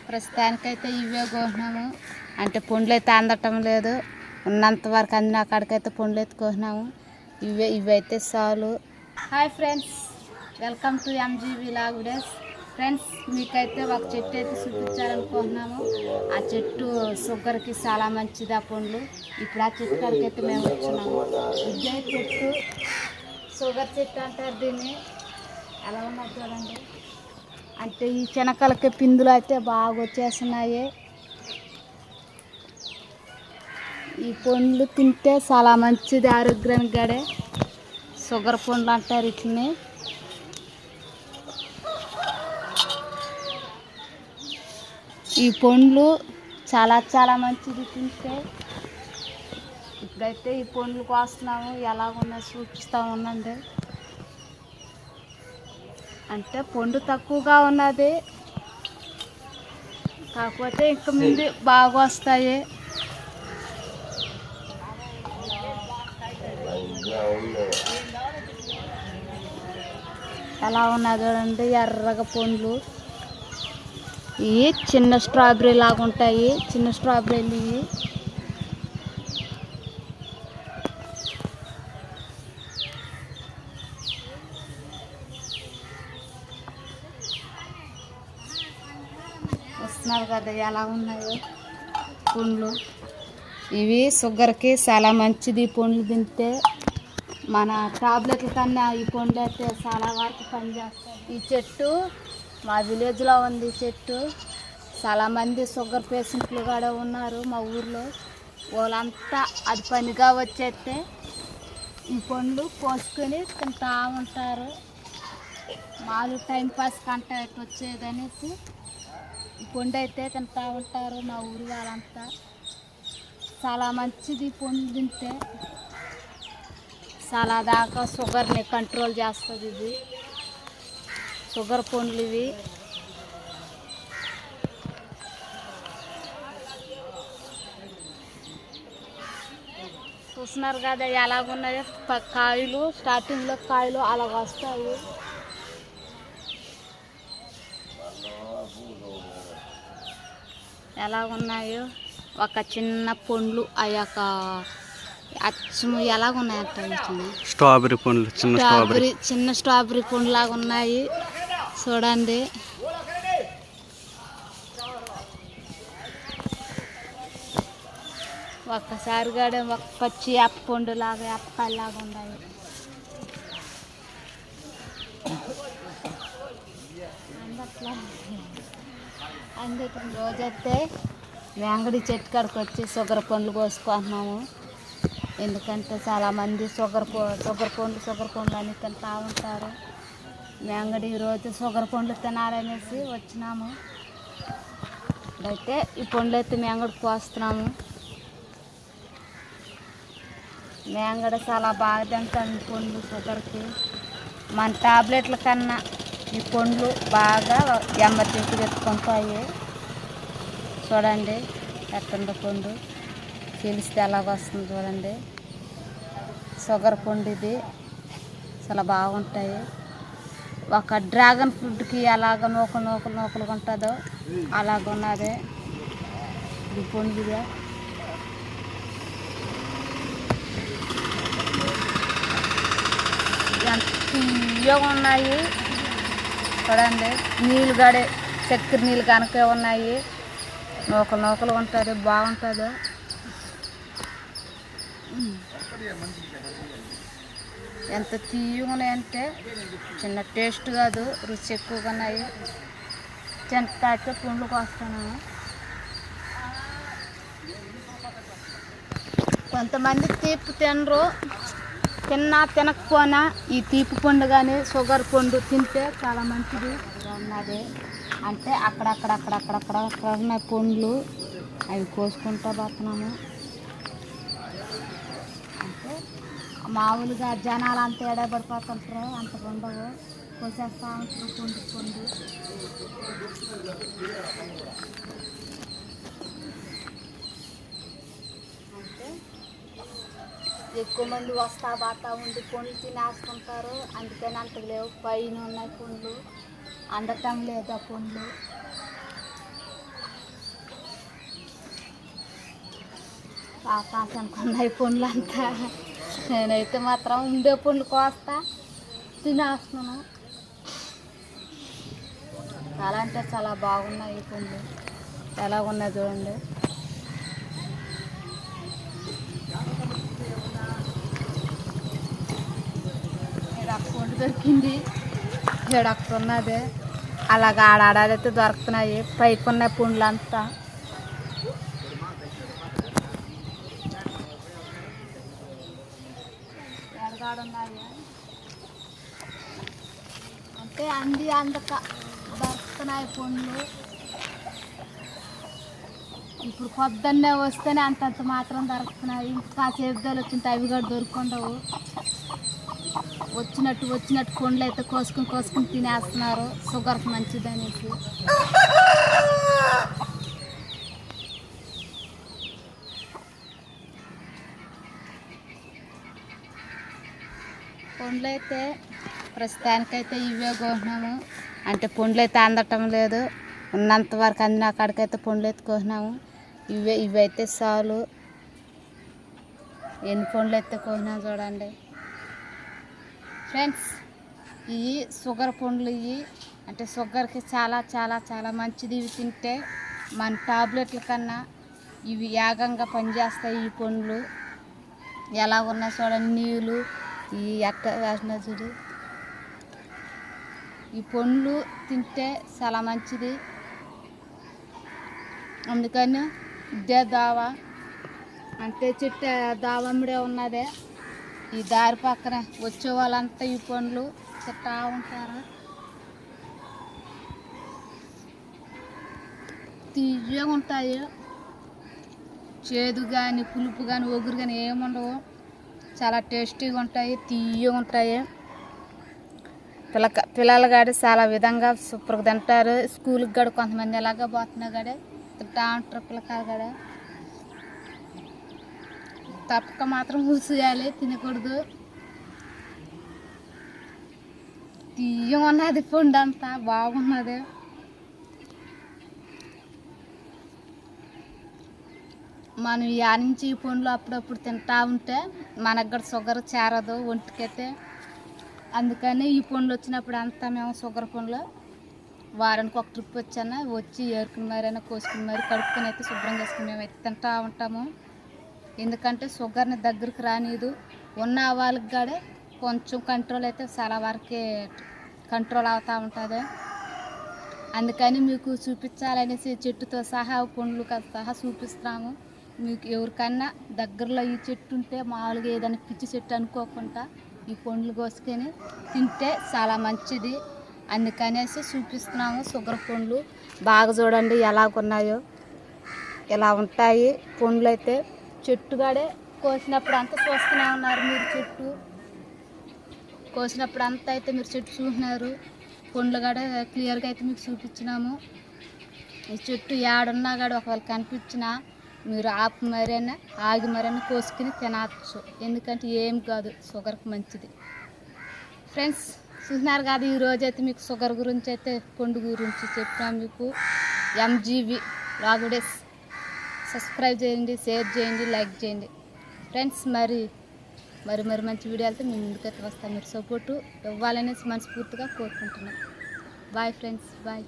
ప్రస్తుతానికైతే ఇవే కోసినాము. అంటే పండ్లు అయితే అందటం లేదు. ఉన్నంత వరకు అందిన కాడికైతే పండ్లు అయితే కోసినాము. ఇవైతే చాలు. Hi friends, welcome to ఎంజీవి vlog videos. Friends, మీకైతే ఒక చెట్టు అయితే చూపించాలనుకుంటున్నాము. ఆ చెట్టు షుగర్కి చాలా మంచిది. ఆ పండ్లు ఇప్పుడు ఆ చెట్టు కాడికి అయితే మేము వచ్చినాము. ఇదే చెట్టు షుగర్ చెట్టు అంటారు దీన్ని. ఎలా ఉన్నది చూడండి. అంటే ఈ చెనకలకి పిందులు అయితే బాగా వచ్చేస్తున్నాయి. ఈ పండ్లు తింటే చాలా మంచిది ఆరోగ్యానికి. గడే షుగర్ పండ్లు అంటారు వీటిని. ఈ పండ్లు చాలా చాలా మంచిది తింటే. ఇప్పుడైతే ఈ పండ్లు కోస్తున్నాము. ఎలాగున్నాయి చూపిస్తూ ఉండండి. అంటే పండు తక్కువగా ఉన్నది, కాకపోతే ఇంక ముందు బాగా వస్తాయి. ఎలా ఉన్నది చూడండి, ఎర్రగా పండ్లు. ఇవి చిన్న స్ట్రాబెర్రీ లాగా ఉంటాయి. చిన్న స్ట్రాబెర్రీలు ఇవి. వస్తున్నారు కదా ఎలా ఉన్నాయో పండ్లు. ఇవి షుగర్కి చాలా మంచిది. పండ్లు తింటే మన టాబ్లెట్ల కన్నా ఈ పండ్లు అయితే చాలా వరకు పనిచేస్తాయి. ఈ చెట్టు మా విలేజ్లో ఉంది. ఈ చెట్టు చాలామంది షుగర్ పేషెంట్లు కూడా ఉన్నారు మా ఊర్లో. వాళ్ళంతా అది పనిగా వచ్చేస్తే ఈ పండ్లు కోసుకొని తింటూ ఉంటారు. మాలు టైంపాస్ కంట వచ్చేదనేసి ఈ పండు అయితే తింటూ ఉంటారు మా ఊరి వాళ్ళంతా. చాలా మంచిది పండ్లు తింటే. చాలా దాకా షుగర్ని కంట్రోల్ చేస్తుంది ఇది. షుగర్ పండ్లు ఇవి. చూస్తున్నారు కదా ఎలాగున్నాయో కాయలు. స్టార్టింగ్లో కాయలు అలాగ వస్తాయి. ఎలాగున్నాయో ఒక చిన్న పండ్లు అయ్యాక అచ్చము ఎలాగున్నాయంట స్ట్రాబెర్రీ పండ్లు. చిన్న స్ట్రాబెర్రీ పండ్లు లాగా ఉన్నాయి చూడండి. ఒక్కసారి కూడా ఒక పచ్చి వేప పండు లాగా వేపకాయలు లాగా ఉన్నాయి. అందుకే రోజైతే వెంగడి చెట్టు కాడికి వచ్చి షుగర్ పండ్లు కోసుకుంటున్నాము. ఎందుకంటే చాలామంది షుగర్ పండ్లు అని తింటూ ఉంటారు. వెంగడి ఈరోజు షుగర్ పండ్లు తినాలనేసి వచ్చినాము. అయితే ఈ పండ్లు అయితే వెంగడికి కోస్తున్నాము. వెంగడ చాలా బాగా తింటాను పండ్లు షుగర్కి. మన టాబ్లెట్ల కన్నా ఈ పండ్లు బాగా ఎమర్జెన్సీ పెట్టుకుంటాయి. చూడండి ఎట్టుందో పండు. తెలిస్తే ఎలాగ వస్తుంది చూడండి. షుగర్ పండు ఇది. చాలా బాగుంటాయి. ఒక డ్రాగన్ ఫ్రూట్కి ఎలాగ నూకలుగా ఉంటుందో అలాగ ఉన్నది ఈ పండుగ. ఎంత తీయగా ఉన్నాయి చూడండి. నీళ్ళు గడే చక్కెర నీళ్ళు కనుక ఉన్నాయి. నూకలు ఉంటుంది. బాగుంటుంది. ఎంత తీయగా ఉన్నాయంటే చిన్న టేస్ట్ కాదు, రుచి ఎక్కువగా ఉన్నాయి. చెంత పండ్లకు వస్తాను. కొంతమంది తీపి తినరు. తినకపోయినా ఈ తీపి పండు కానీ షుగర్ పండు తింటే చాలా మంచిది ఉన్నది. అంటే అక్కడక్కడ ఉన్న పండ్లు అవి కోసుకుంటూ పోతున్నాము. అంటే మామూలుగా జనాలు అంత ఎడబడిపోతుంటారు. అంత ఉండవు. కోసేస్తూ ఉంటారు పండు. అంటే ఎక్కువ మంది వస్తా బాతా ఉండి పండ్లు తినేస్తుంటారు. అందుకని అంత లేవు. పైన ఉన్నాయి పండ్లు, అందటం లేదు ఆ పండ్లు. ఆకాశానికి ఉన్నాయి పండ్లు అంతా. నేనైతే మాత్రం ఉండే పండ్లు కోస్తా తినేస్తున్నాను. చాలా అంటే చాలా బాగున్నాయి ఈ పండ్లు. ఎలా ఉన్నాయి చూడండి. ఇక్కడ పండు దొరికింది, ఇక్కడ అక్కడ ఉన్నది. అలాగ ఆడాడైతే దొరుకుతున్నాయి. పైకి ఉన్నాయి పండ్లు అంతా. ఎడగాడున్నాయి అంటే అంది అందక దొరుకుతున్నాయి పండ్లు. ఇప్పుడు పొద్దున్నే వస్తేనే అంతంత మాత్రం దొరుకుతున్నాయి. ఇంకా సేపుదాలు వచ్చింటే అవి కూడా దొరుకుండవు. వచ్చినట్టు పండ్లు అయితే కోసుకుని తినేస్తున్నారు, షుగర్కి మంచిది అనేసి. పండ్లు అయితే ప్రస్తుతానికైతే ఇవే కోసినాము. అంటే పండ్లు అయితే అందటం లేదు. ఉన్నంత వరకు అందిన కాడికైతే పండ్లు అయితే కోసినాము. ఇవైతే చాలు. ఎన్ని పండ్లు అయితే కోసినాము చూడండి ఫ్రెండ్స్. ఇవి షుగర్ పండ్లు. ఇవి అంటే షుగర్కి చాలా చాలా చాలా మంచిది. ఇవి తింటే మన టాబ్లెట్ల కన్నా ఇవి వేగంగా పనిచేస్తాయి. ఈ పండ్లు ఎలా ఉన్నాయి చూడండి. నీళ్ళు ఈ ఎట్ట వేసిన చూడు. ఈ పండ్లు తింటే చాలా మంచిది. అందుకని ఇదే దావా అంటే చెట్టు దావమ్మడే ఉన్నదే. ఈ దారి పక్కన వచ్చే వాళ్ళంతా ఈ పండ్లు తింటా ఉంటారు. తీయగా ఉంటాయి. చేదు కానీ పులుపు కానీ ఒగురు కానీ ఏముండవు. చాలా టేస్టీగా ఉంటాయి, తీయగా ఉంటాయి. పిల్లలు కాడ చాలా విధంగా సూపర్గా తింటారు. స్కూల్కి కూడా కొంతమంది ఎలాగ పోతున్నా కాడే తింటా ఉంటారు పిల్లకాయలు కాడ. తప్పక మాత్రం కూసేయాలి, తినకూడదు. తీయగా ఉన్నది పండు అంతా బాగున్నది. మనం యా నుంచి ఈ పండ్లు అప్పుడప్పుడు తింటా ఉంటే మనకు కూడా షుగర్ చేరదు ఒంటికైతే. అందుకని ఈ పండ్లు వచ్చినప్పుడు అంతా మేము షుగర్ పండ్లు వారానికి ఒక ట్రిప్ వచ్చి ఏరుకుని మరైనా కోసుకుని మరి కడుక్కొని అయితే శుభ్రం చేసుకుని మేమైతే తింటా ఉంటాము. ఎందుకంటే షుగర్ని దగ్గరికి రానిదు. ఉన్న వాళ్ళకి కూడా కొంచెం కంట్రోల్ అయితే చాలా వరకే కంట్రోల్ అవుతూ ఉంటుంది. అందుకని మీకు చూపించాలనేసి చెట్టుతో సహా పండ్లు సహా చూపిస్తాము. మీకు ఎవరికన్నా దగ్గరలో ఈ చెట్టు ఉంటే మామూలుగా ఏదైనా పిచ్చి చెట్టు అనుకోకుండా ఈ పండ్లు కోసుకొని తింటే చాలా మంచిది. అందుకనేసి చూపిస్తున్నాము. షుగర్ పండ్లు బాగా చూడండి ఎలాగున్నాయో. ఇలా ఉంటాయి పండ్లు అయితే. చెట్టు కాడే కోసినప్పుడు అంతా చూస్తూనే ఉన్నారు మీరు. చెట్టు కోసినప్పుడు అంతా అయితే మీరు చెట్టు చూసినారు. పండ్లు కాడే క్లియర్గా అయితే మీకు చూపించినాము. ఈ చెట్టు ఏడున్నా కాడ ఒకవేళ కనిపించినా మీరు ఆగి మరైనా కోసుకుని తినచ్చు. ఎందుకంటే ఏం కాదు, షుగర్కి మంచిది. ఫ్రెండ్స్ చూసినారు కదా, ఈరోజు అయితే మీకు షుగర్ గురించి అయితే పండు గురించి చెప్పాను మీకు. ఎంజీవి రాగుడేస్ సబ్స్క్రైబ్ చేయండి, షేర్ చేయండి, లైక్ చేయండి ఫ్రెండ్స్. మరి మంచి వీడియోలతో మీ ముందుకైతే వస్తాను. మీరు సపోర్టు ఇవ్వాలనేసి మనస్ఫూర్తిగా కోరుకుంటున్నాను. Bye friends, bye.